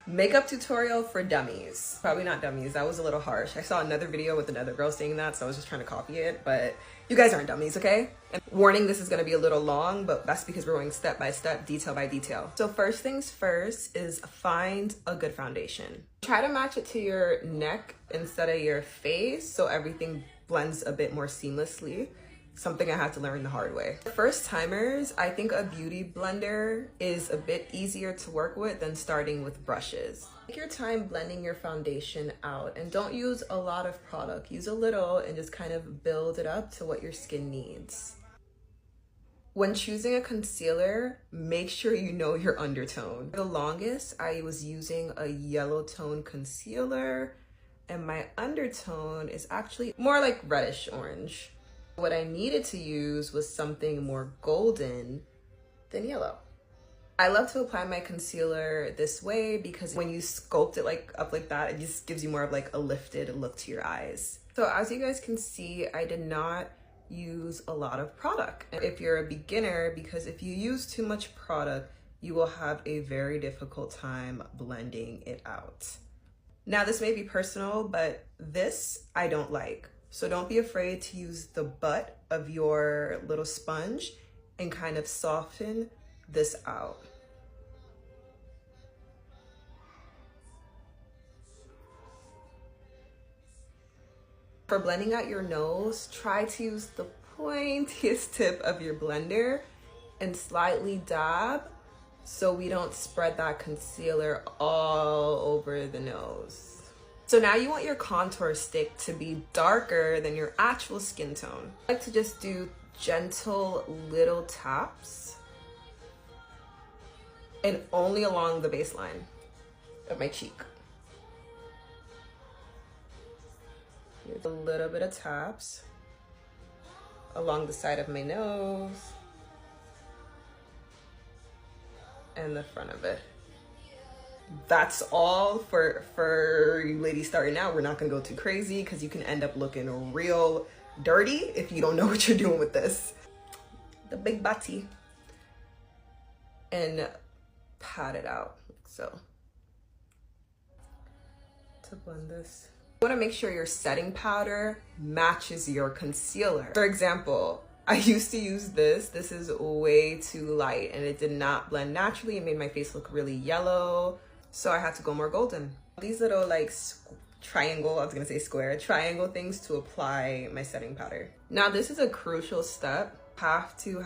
Makeup tutorial for dummies. Probably not dummies, that was a little harsh. I saw another video with another girl saying that, so I was just trying to copy it, but you guys aren't dummies, okay? And warning, this is gonna be a little long, but that's because we're going step by step, detail by detail. So first things first is find a good foundation. Try to match it to your neck instead of your face so everything blends a bit more seamlessly. Something I had to learn the hard way. For first timers, I think a beauty blender is a bit easier to work with than starting with brushes. Take your time blending your foundation out and don't use a lot of product. Use a little and just kind of build it up to what your skin needs. When choosing a concealer, make sure you know your undertone. For the longest, I was using a yellow tone concealer and my undertone is actually more like reddish orange. What I needed to use was something more golden than yellow. I love to apply my concealer this way because when you sculpt it up like that, it just gives you more of like a lifted look to your eyes. So as you guys can see, I did not use a lot of product. If you're a beginner, because if you use too much product, you will have a very difficult time blending it out. Now this may be personal, but this I don't like. So don't be afraid to use the butt of your little sponge and kind of soften this out. For blending out your nose, try to use the pointiest tip of your blender and slightly dab so we don't spread that concealer all over the nose. So now you want your contour stick to be darker than your actual skin tone. I like to just do gentle little taps and only along the baseline of my cheek. Here's a little bit of taps along the side of my nose and the front of it. That's all for you ladies starting out. We're not gonna go too crazy because you can end up looking real dirty if you don't know what you're doing with this. The big body. And pat it out, so. To blend this. You wanna make sure your setting powder matches your concealer. For example, I used to use this. This is way too light and it did not blend naturally. It made my face look really yellow. So I had to go more golden. These little like triangle, I was gonna say square, triangle things to apply my setting powder. Now this is a crucial step. Have to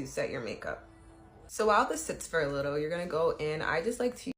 set your makeup. So while this sits for a little, you're gonna go in. I just like to